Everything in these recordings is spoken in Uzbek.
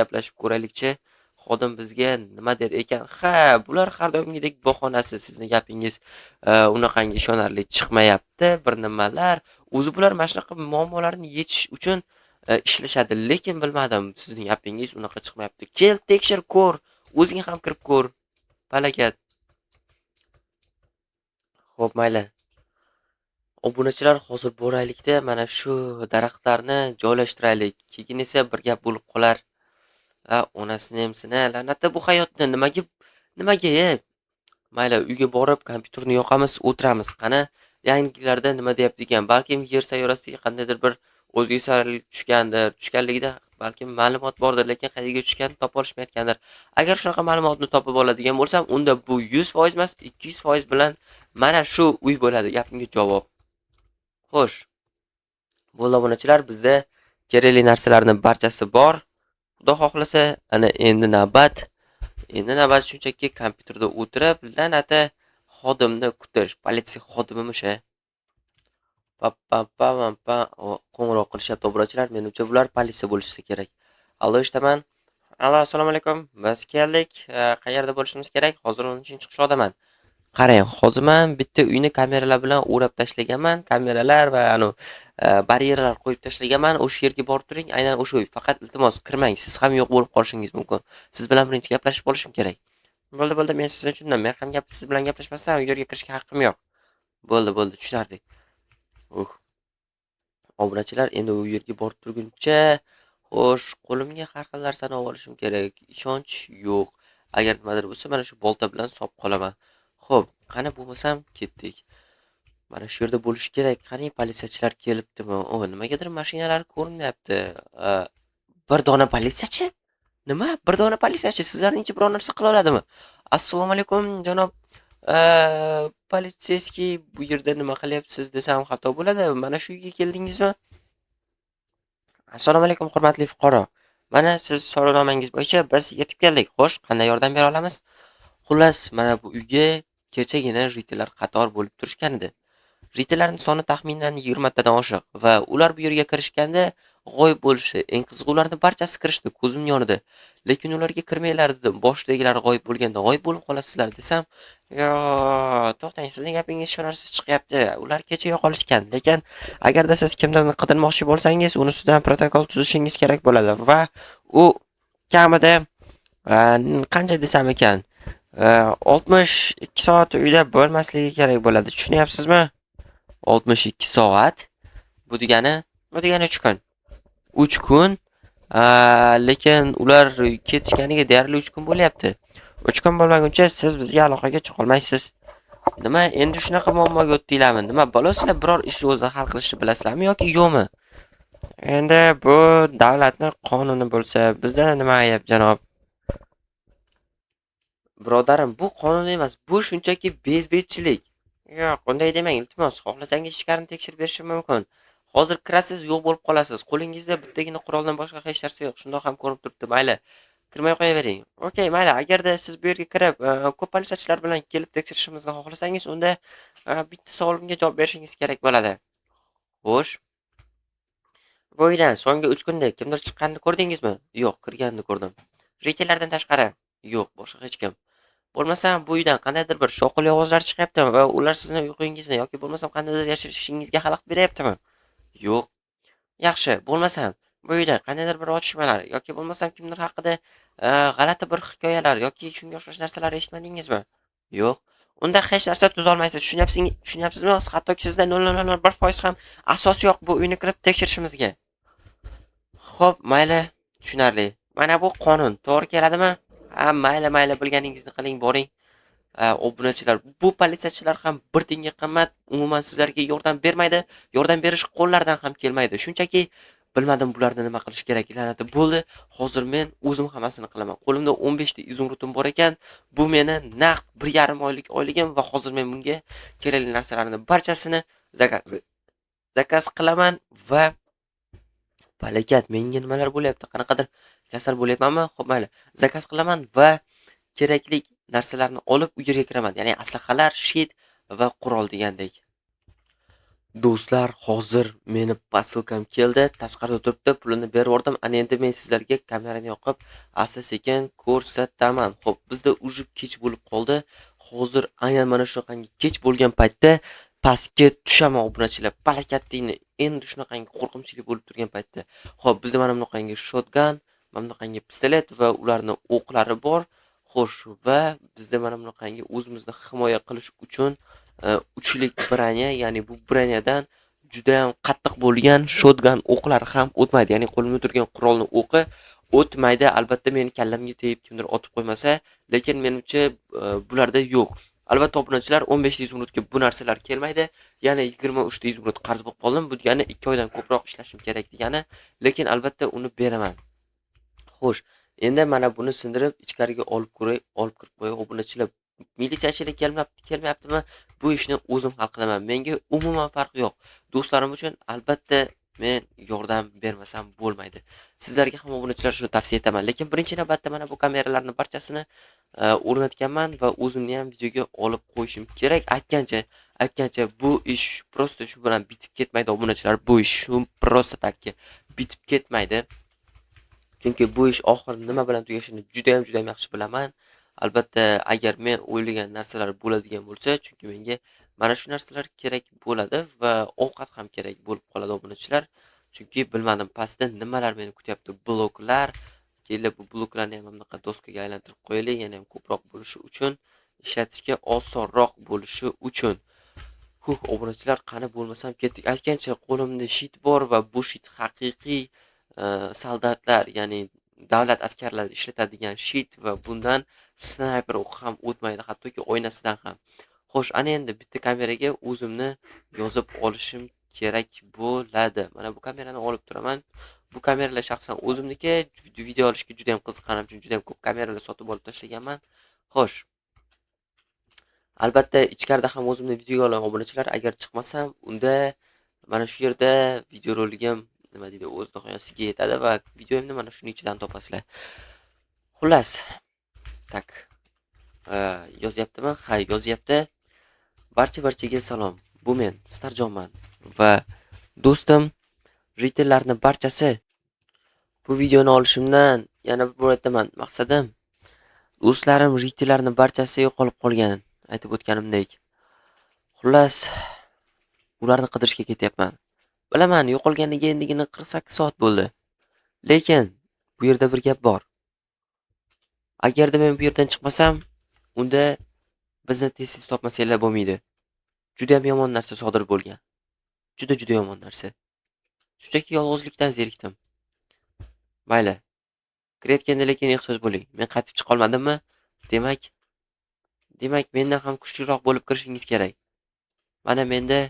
gaplashib ko'raylikchi. Xodim bizga nima der ekan? Ha, bular har doimgidek bahonasi, sizni gapingiz unaqangi ishonarli chiqmayapti, bir nimalar. O'zi bular mana shunaqa muammolarni yechish uchun ishlashadi, lekin bilmadim, sizning gapingiz unaqa chiqmayapti. Kel, tekshir ko'r, o'zing ham kirib ko'r. Balakat. Xo'p, mayli. Obunachilar hozir boraylikda mana shu daraxtlarni joylashtiraylik. Keyin esa bir gap bo'lib qolar. Onasini emsini, la'natda bu hayotni nimaga? Mayli, uyga borib kompyuterni yoqamiz, o'tiramiz. Qani, yangiliklarda nima deyapti ekan? Balkim yer sayyorasidagi qandaydir bir o'zgarishlar tushgandir. Tushganligida balkim ma'lumot bordir, lekin qayerga tushganini topa olishmayotgandir. Agar shunaqa ma'lumotni topib oladigan bo'lsam, unda bu 100% emas, 200% bilan mana shu uy bo'ladi. Gapimga javob. Xo'sh, bo'ldi obunachilar, bizda kerakli narsalarning barchasi bor. Xudo xohlasa, ana endi navbat. Endi navbat shunchaki kompyuterda o'tirib, la'nati xodimni kutish. Politsiya xodimimish-a? Pa. Qo'ng'iroq qilishyapti obunachilar. Menimcha bular politsiya bo'lishsa kerak. Allo, eshitaman. Allo, assalomu alaykum. Biz keldik. Qayerda bo'lishimiz kerak? Hozir 10-qishloqdaman. Qarang, hozir men bitta uyni kameralar bilan o'rab tashlaganman. Kameralar va baryerlar qo'yib tashlaganman. O'sha yerga borib turing. Aynan o'sha uy. Faqat iltimos kirmang. Siz ham yo'q bo'lib qolishingiz mumkin. Siz bilan birinchi gaplashib olishim kerak. Bo'ldi, men sizni tushundim. Men ham siz bilan gaplashmasam, u yerga kirishga haqqim yo'q. Bo'ldi, tushunarli. Obunachilar endi u yerga borib turguncha, xo'sh, qo'limga har xil narsani olishim kerak. Ishonch yo'q. Agar nimadir bo'lsa, mana shu bolta bilan sop qolaman. Xo'p, qani bo'lmasam ketdik. Mana shu yerda bo'lish kerak. Qani politsiyachilar kelibdimi? Nimagadir mashinalar ko'rinmayapti. Bir dona politsiyachi? Nima? Bir dona politsiyachi sizlarningcha biror narsa qila oladimi? Assalomu alaykum, janob politsiyskiy, bu yerda nima qilyapsiz desam xato bo'ladi. Mana shu uyga keldingizmi? Assalomu alaykum, hurmatli fuqaro. Mana siz so'rovnomangiz bo'yicha biz yetib keldik. Xo'sh, qanday yordam bera olamiz? Xullas, mana bu uyga kechagina ritellar qator bo'lib turishgan edi. Ritellarning soni taxminan 20 tadan oshiq va ular bu yerga kirishganda g'oyib bo'lishdi. Eng qizig'i ularning barchasi kirishdi ko'zim yonida. Lekin ularga kirmanglar dedim. Boshdagilar g'oyib bo'lganda g'oyib bo'lib qolasizlar desam, "Yo, to'xtang, sizning gapingiz ishonarsiz chiqyapti. Ular kecha yo'qolishgan. Lekin agarda siz kimdirni qidirmoqchi bo'lsangiz, uni ustidan protokol tuzishingiz kerak bo'ladi va u kamida qancha desam ekan, 62 soat uyda bo'lmasligi kerak bo'ladi. Tushunyapsizmi? 62 soat. Bu degani 3 kun. 3 kun. Lekin ular ketishganiga deyarli 3 kun bo'lyapti. 3 kun bo'lmaguncha siz bizga aloqaga chiqa olmaysiz. Nima, endi shunaqa muammoga o'tdinglarmi? Nima, bo'lsa biror ishni o'zi hal qilishni bilasizlarmi yoki yo'qmi? Endi bu davlatning qonuni bo'lsa, bizda nima ayb, janob? Birodarim, bu qonun emas, bu shunchaki bezbetchilik. Yo'q, unday demang, iltimos. Xohlasangiz ichkarini tekshirib berishim mumkin. Hozir kirasiz, yo'q bo'lib qolasiz. Qo'lingizda bittagina quroldan boshqa hech narsa yo'q. Shundoq ham ko'rinib turibdi. Mayli, kirmay qo'yavering. Okay, mayli. Agarda siz bu yerga kirib, ko'p politsiyachilar bilan kelib tekshirishimizni xohlasangiz, unda bitta savolimga javob berishingiz kerak bo'ladi. Xo'sh. Bu uydan so'nggi 3 kunda kimdir chiqqanini ko'rdingizmi? Yo'q, kirganini ko'rdim. Rejalardan tashqari? Yo'q, boshqa hech kim. Bo'lmasam bu uydan qandaydir bir shoqil ovozlar chiqyaptimi va ular sizni uyqungizni yoki bo'lmasam qandaydir yashirishingizga xalaqit beryaptimi? Yo'q. Yaxshi, bo'lmasam bu uyda qandaydir bir otishmalar yoki bo'lmasam kimdir haqida g'alati bir hikoyalar yoki shunga o'xshash narsalar eshitmadingizmi? Yo'q. Unda hech narsa tuza olmaysiz. Tushunyapsizmi? Hattoki sizda 0.01% ham asos yo'q bu uyni kirib tekshirishimizga. Xo'p, mayli, tushunarli. Mana bu qonun to'g'ri keladimi? Mayli, bilganingizni qiling, boring. Obunachilar, bu politsiyachilar ham bir tiyinga qimmat, umuman sizlarga yordam bermaydi, yordam berish qo'llaridan ham kelmaydi. Shunchaki bilmadim bularni nima qilish kerak. La'nati bo'ldi. Hozir men o'zim hammasini qilaman. Qo'limda 15 ta izumrudim bor ekan, bu meni naqd 1,5 oylik oyligim va hozir men bunga kerakli narsalarni barchasini zakaz qilaman va balakat, menga nimalar bo'lyapti? Qanaqadir kasal bo'lyapmanmi? Xo'p, mayli. Zakaz qilaman va kerakli narsalarni olib u yerga kiraman. Ya'ni aslahalar, shit va qurol degandek. Do'stlar, hozir meni posilkam keldi. Tashqarida turibdi, pulini berib yubordim. Ana endi men sizlarga kamerani yoqib, asta-sekin ko'rsataman. Xo'p, bizda ujib kech bo'lib qoldi. Hozir aynan mana shunaqangi kech bo'lgan paytda pastga tushaman obunachilar. Palakatdingni endi shunaqangi qo'rqinchli bo'lib turgan paytda. Xo'p, bizda mana bunaqangi shotgun, mana bunaqangi pistolet va ularning o'qlari bor. Xo'sh, va bizda mana bunaqangi o'zimizni himoya qilish uchun uchlik branya, ya'ni bu branyadan juda ham qattiq bo'lgan shotgun o'qlari ham o'tmaydi. Ya'ni qo'limda turgan qurolning o'qi o'tmaydi. Albatta meni kallamga tegib kimdir otib qo'ymasa, lekin menimcha bularda yo'q. Albatta obunachilar 15 ta izumrudga bu narsalar kelmaydi. Yana 23 ta izumrud qarz bo'lib qoldim. Bu degani 2 oydan ko'proq ishlashim kerak degani, lekin albatta uni beraman. Xo'sh, endi mana buni sindirib ichkariga olib kirib qo'yay obunachilar. Militsiyachilik kelmayaptimi? Bu ishni o'zim hal qilaman. Menga umuman farqi yo'q. Do'stlarim uchun albatta men yordam bermasam bo'lmaydi. Sizlarga ham obunachilar shuni tavsiya etaman. Lekin birinchi navbatda mana bu kameralarning barchasini o'rnatganman va o'zimni ham videoga olib qo'yishim kerak. Aytgancha bu ish prosta shu bilan bitib ketmaydi obunachilar. Bu ish shu prosta takki bitib ketmaydi. Chunki bu ish oxiri nima bilan tugashini juda ham yaxshi bilaman. Albatta, agar men o'ylagan narsalar bo'ladigan bo'lsa, chunki menga mana shu narsalar kerak bo'ladi va ovqat ham kerak bo'lib qoladi obunachilar. Chunki bilmadim pastda nimalar meni kutyapti. Bloklar, kelib bu bloklarni ham bunaqa doskaga aylantirib qo'yaylik, yana ham ko'proq bo'lishi uchun, ishlatishga osonroq bo'lishi uchun. Obunachilar qani bo'lmasam ketdik. Aytgancha qo'limda shit bor va bu shit haqiqiy soldatlar, ya'ni davlat askarlari ishlatadigan shit va bundan snayper o'qi ham o'tmaydi, hattoki oynasidan ham. Xo'sh, ana endi bitta kameraga o'zimni yozib olishim kerak bo'ladi. Mana bu kamerani olib turaman. Bu kameralar shaxsan o'zimniki. Video olishga juda ham qiziqqanim uchun juda ham ko'p kameralar sotib olib tashlaganman. Xo'sh, albatta ichkarida ham o'zimni videoga olaman obunachilar. Agar chiqmasam, unda mana shu yerda videoroligim nima deydi, o'z nihoyasiga yetadi va videomni mana shuning ichidan topasizlar. Xullas, tak. Yozyaptimi? Ha, yozyapti. Barchaga salom. Bu men, Starjonman va do'stim ritellarning barchasi bu videoni olishimdan yana bir bor aytaman. Maqsadim do'stlarim ritellarning barchasi yo'qolib qolgan, aytib o'tganimdek. Xullas, ularni qidirishga ketyapman. Bilaman, yo'qolganiga endigina 48 soat bo'ldi. Lekin bu yerda bir gap bor. Agarda men bu yerdan chiqmasam, unda bizni tez topmasanglar bo'lmaydi. Juda ham yomon narsa sodir bo'lgan. Juda yomon narsa. Shunchaki yolg'izlikdan zerikdim. Mayli. Kiretganda lekin ehtiyot bo'ling. Men qaytib chiqa olmadimmi? Demak mendan ham kuchliroq bo'lib kirishingiz kerak. Mana menda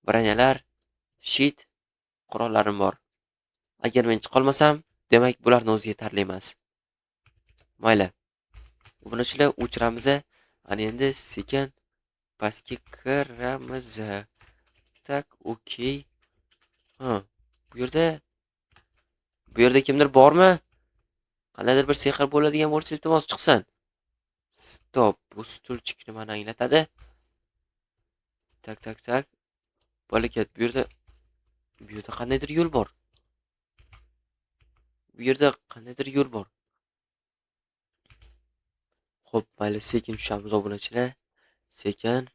branyalar, shit, qurollarim bor. Agar men chiqa olmasam, demak bularni o'zi yetarli emas. Mayli. Obunachilar o'chiramiz. Ana endi sekin pastga kiramiz. Tak, okey. Bu yerda kimdir bormi? Qandaydir bir sehr bo'ladigan bo'lsa, iltimos chiqsin. Stop. Bu stulchik nimani anglatadi? Tak. Bolakat, bu yerda qandaydir yo'l bor. Xo'p, mayli, sekin tushamiz obunachilar. Sekin.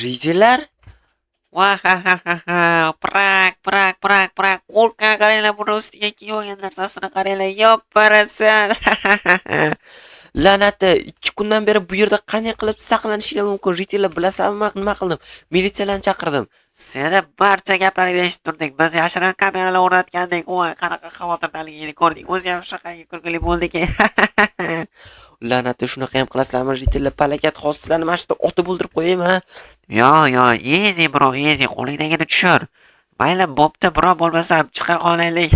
Rizelar? Vahahaha, prak. Qo'lqa qaranglar, buni ustiga kiyib olgan narsasini qaranglar, yopparasan. La'nati, 2 kundan beri bu yerda qanday qilib saqlanishinglar mumkin? Ritellar bilasanmi, nima qildim? Militsiyalarni chaqirdim. Seni barcha gaplaringni eshitib turdik. Biz yashirin kameralar o'rnatgandik. Voy, qanaqa xavotirdaligingni ko'rdik. O'zi ham shunaqangi kulgili bo'ldiki. La'nati, shunaqa ham qilasizlarmi? Ritellar palakat hosizlarni mana shu otib o'ldirib qo'yaymi? Yo, easy bro, easy. Qo'lingdagini tushir. Mayli, bo'pti bro, bo'lmasa chiqa qolaylik.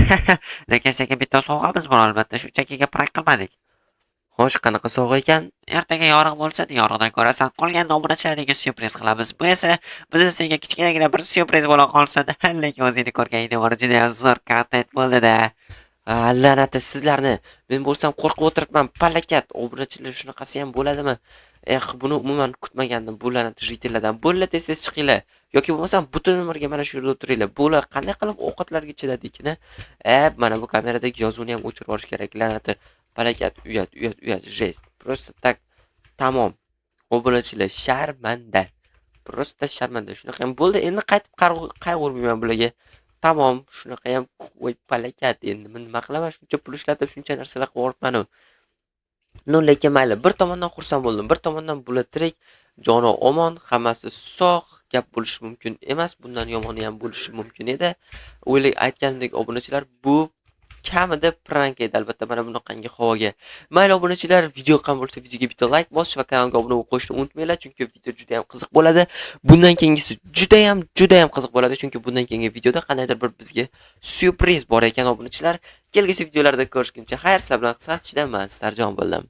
Lekin senga bitta sovg'amiz bor albatta. Shunchaki prank qilmadik. Xo'sh, qanaqa sovg'a ekan? Ertaga yorug' bo'lsa, yorug'dan ko'rasan. Qolgan obunachilarga syurpriz qilamiz. Bu esa bizning senga kichkinagina bir syurpriz bo'la qolsin. Lekin o'zingni ko'rganingda bor, juda ham zo'r kontent bo'ldi-da. La'nati sizlarni. Men bo'lsam qo'rqib o'tiribman. Palakat, obunachilar shunaqasi ham bo'ladimi? Buni umuman kutmagandim. Bu la'nati jitellardan. Bo'la tez-tez chiqinglar. Yoki bo'lmasam butun umrga mana shu yerda o'tiringlar. Bo'la qanday qilib ovqatlarga chidadikni? Mana bu kameradagi yozuvni ham o'chirib olish kerak. La'nati. Palakat, uyat, jest. Просто так tamom. Obunachilar sharmanda. Просто sharmanda. Shunaqa ham bo'ldi. Endi qaytib qayg'urmayman bularga. Tamom, shunaqa ham voy palakat endi men nima qilaman shuncha pul ishlatib shuncha narsalar qilyapman-u. No, lekin mayli, bir tomondan xursand bo'ldim, bir tomondan bular tirik, joni omon, hammasi sog', gap bo'lishi mumkin emas, bundan yomoni ham bo'lishi mumkin edi. Aytganimdek obunachilar bu kamida prank edi albatta mana bunaqangi havoga. Mayli obunachilar, video yoqqan bo'lsa videoga bitta like bosish va kanalga obuna bo'lib qo'yishni unutmanglar, chunki video juda ham qiziq bo'ladi. Bundan keyingisi juda ham qiziq bo'ladi, chunki bundan keyingi videoda qandaydir bir bizga syurpriz bor ekan obunachilar. Kelgusi videolarda ko'rishguncha xayr, sizlar bilan qisqartishdan men Starjon bo'ldim.